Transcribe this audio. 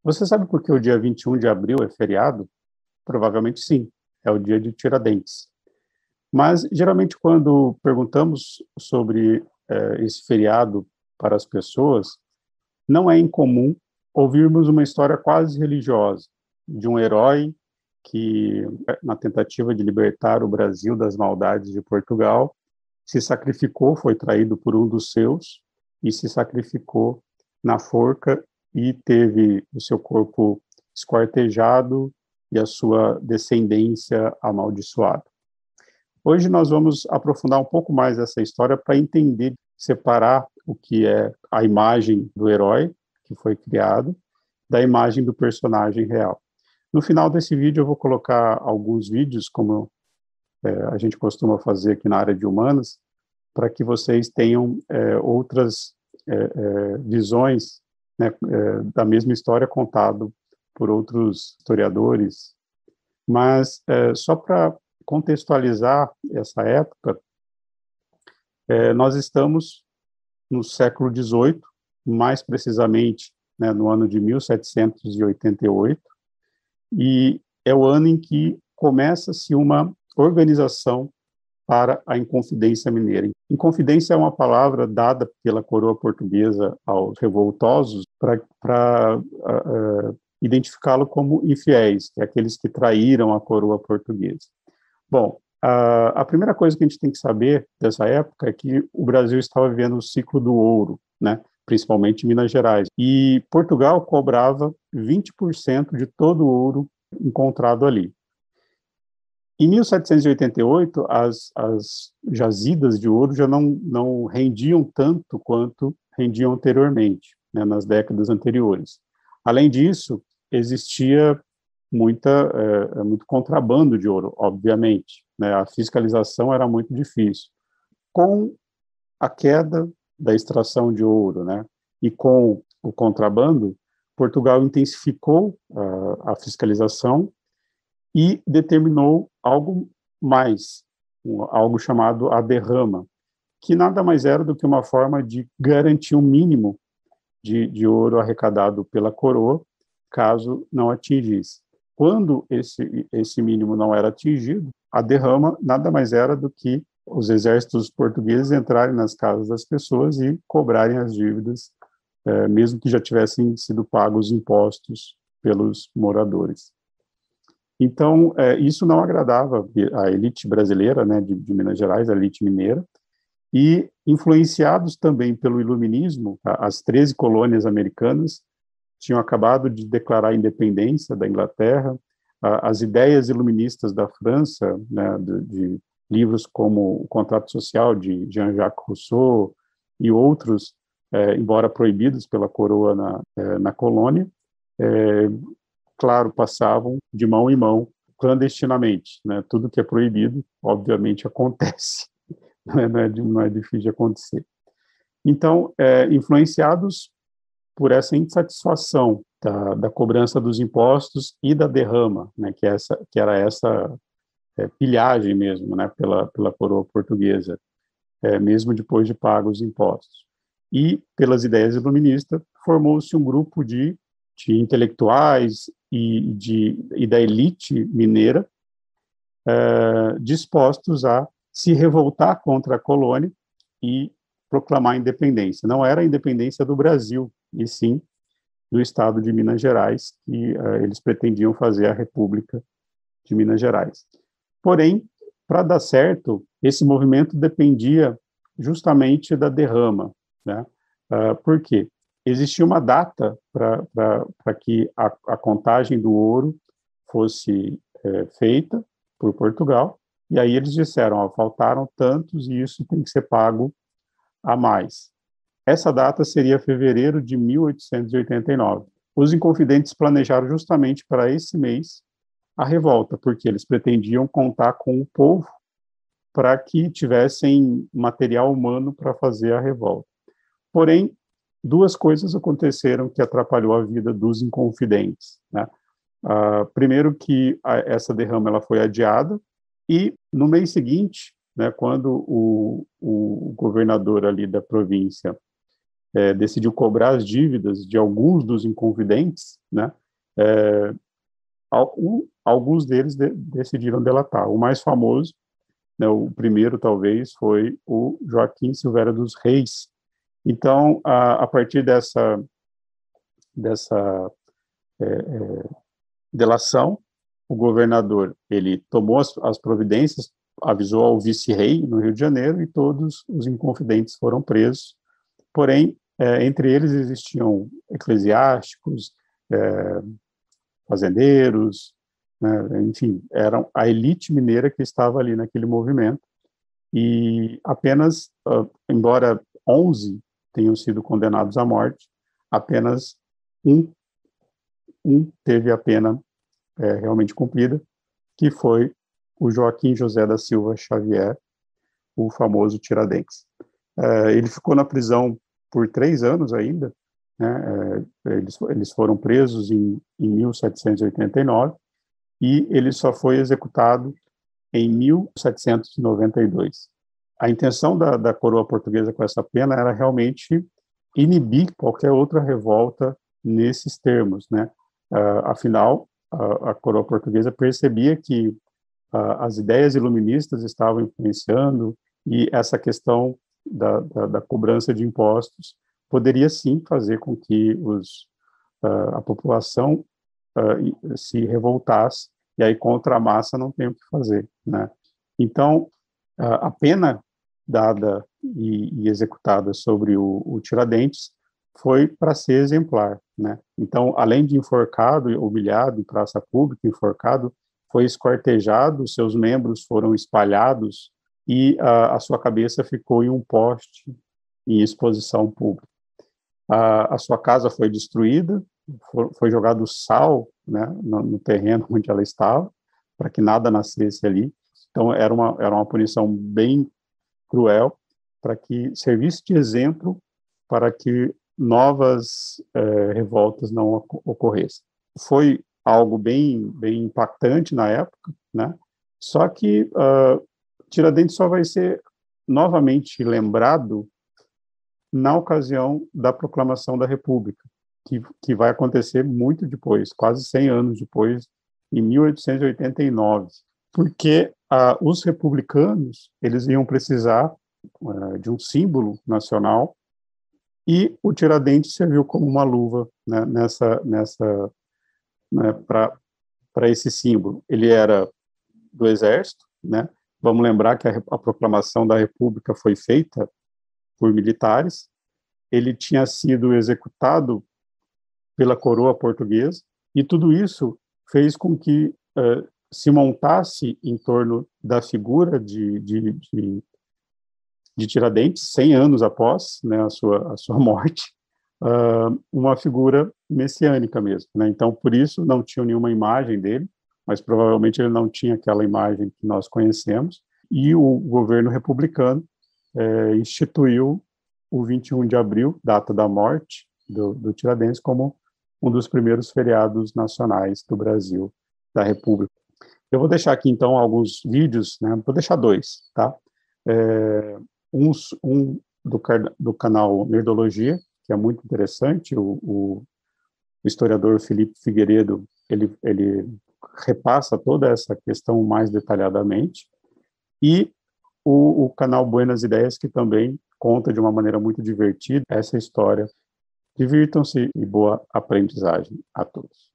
Você sabe por que o dia 21 de abril é feriado? Provavelmente sim, é o dia de Tiradentes. Mas, geralmente, quando perguntamos sobre esse feriado para as pessoas, não é incomum ouvirmos uma história quase religiosa de um herói que, na tentativa de libertar o Brasil das maldades de Portugal, se sacrificou, foi traído por um dos seus e se sacrificou na forca e teve o seu corpo esquartejado e a sua descendência amaldiçoada. Hoje nós vamos aprofundar um pouco mais essa história para entender, separar o que é a imagem do herói que foi criado da imagem do personagem real. No final desse vídeo eu vou colocar alguns vídeos, como a gente costuma fazer aqui na área de humanas, para que vocês tenham outras visões, né, da mesma história contado por outros historiadores. Mas só para contextualizar essa época, nós estamos no século XVIII, mais precisamente, né, no ano de 1788, e é o ano em que começa-se uma organização para a Inconfidência Mineira. Inconfidência é uma palavra dada pela coroa portuguesa aos revoltosos para identificá-lo como infiéis, que é aqueles que traíram a coroa portuguesa. Bom, a primeira coisa que a gente tem que saber dessa época é que o Brasil estava vivendo o ciclo do ouro, né? Principalmente em Minas Gerais. E Portugal cobrava 20% de todo o ouro encontrado ali. Em 1788, as jazidas de ouro já não rendiam tanto quanto rendiam anteriormente, né, nas décadas anteriores. Além disso, existia muito contrabando de ouro, obviamente, né, a fiscalização era muito difícil. Com a queda da extração de ouro, né, e com o contrabando, Portugal intensificou a fiscalização e determinou algo mais, algo chamado a derrama, que nada mais era do que uma forma de garantir um mínimo de ouro arrecadado pela coroa, caso não atingisse. Quando esse mínimo não era atingido, a derrama nada mais era do que os exércitos portugueses entrarem nas casas das pessoas e cobrarem as dívidas, mesmo que já tivessem sido pagos impostos pelos moradores. Então, isso não agradava a elite brasileira, né, de Minas Gerais, a elite mineira, e influenciados também pelo iluminismo, as 13 colônias americanas tinham acabado de declarar a independência da Inglaterra, as ideias iluministas da França, né, de livros como O Contrato Social, de Jean-Jacques Rousseau, e outros, embora proibidos pela coroa na colônia, claro, passavam de mão em mão, clandestinamente, né? Tudo que é proibido, obviamente, acontece, não é difícil de acontecer. Então, influenciados por essa insatisfação da cobrança dos impostos e da derrama, né, que era essa pilhagem mesmo, né, pela coroa portuguesa, mesmo depois de pagos os impostos. E, pelas ideias iluministas, formou-se um grupo de intelectuais e da elite mineira dispostos a se revoltar contra a colônia e proclamar a independência. Não era a independência do Brasil, e sim do estado de Minas Gerais, que eles pretendiam fazer a República de Minas Gerais. Porém, para dar certo, esse movimento dependia justamente da derrama, né? Por quê? Existia uma data para que a contagem do ouro fosse feita por Portugal, e aí eles disseram, faltaram tantos e isso tem que ser pago a mais. Essa data seria fevereiro de 1889. Os Inconfidentes planejaram justamente para esse mês a revolta, porque eles pretendiam contar com o povo para que tivessem material humano para fazer a revolta. Porém, duas coisas aconteceram que atrapalhou a vida dos Inconfidentes, né? Primeiro que essa derrama ela foi adiada, e no mês seguinte, né, quando o governador ali da província decidiu cobrar as dívidas de alguns dos inconfidentes, né, alguns deles decidiram delatar. O mais famoso, né, o primeiro talvez, foi o Joaquim Silveira dos Reis. Então, a partir dessa delação, o governador ele tomou as providências, avisou ao vice-rei no Rio de Janeiro e todos os inconfidentes foram presos. Porém, entre eles existiam eclesiásticos, fazendeiros, né, enfim, eram a elite mineira que estava ali naquele movimento. E apenas, embora 11 tenham sido condenados à morte, apenas um teve a pena realmente cumprida, que foi o Joaquim José da Silva Xavier, o famoso Tiradentes. Ele ficou na prisão por 3 anos ainda, né? Eles foram presos em 1789 e ele só foi executado em 1792. A intenção da coroa portuguesa com essa pena era realmente inibir qualquer outra revolta nesses termos, né? Afinal, a coroa portuguesa percebia que as ideias iluministas estavam influenciando e essa questão da cobrança de impostos poderia sim fazer com que a população se revoltasse e aí contra a massa não tem o que fazer, né? Então, a pena dada e executada sobre o Tiradentes foi para ser exemplar, né? Então, além de enforcado, humilhado em praça pública, enforcado, foi esquartejado, seus membros foram espalhados e a sua cabeça ficou em um poste em exposição pública. A sua casa foi destruída, foi jogado sal, né, no terreno onde ela estava, para que nada nascesse ali. Então, era uma punição bem cruel, para que servisse de exemplo para que novas revoltas não ocorressem. Foi algo bem impactante na época, né? Só que Tiradentes só vai ser novamente lembrado na ocasião da proclamação da República, que vai acontecer muito depois, quase 100 anos depois, em 1889, porque os republicanos eles iam precisar de um símbolo nacional e o Tiradentes serviu como uma luva, né, né, para esse símbolo. Ele era do Exército, né? Vamos lembrar que a proclamação da República foi feita por militares. Ele tinha sido executado pela coroa portuguesa e tudo isso fez com que se montasse em torno da figura de Tiradentes, 100 anos após, né, a sua morte, uma figura messiânica mesmo, né? Então, por isso, não tinha nenhuma imagem dele, mas provavelmente ele não tinha aquela imagem que nós conhecemos, e o governo republicano instituiu o 21 de abril, data da morte do Tiradentes, como um dos primeiros feriados nacionais do Brasil, da República. Eu vou deixar aqui, então, alguns vídeos, né? Vou deixar 2, tá? Um do canal Nerdologia, que é muito interessante, o historiador Felipe Figueiredo, ele repassa toda essa questão mais detalhadamente, e o canal Buenas Ideias, que também conta de uma maneira muito divertida essa história. Divirtam-se e boa aprendizagem a todos.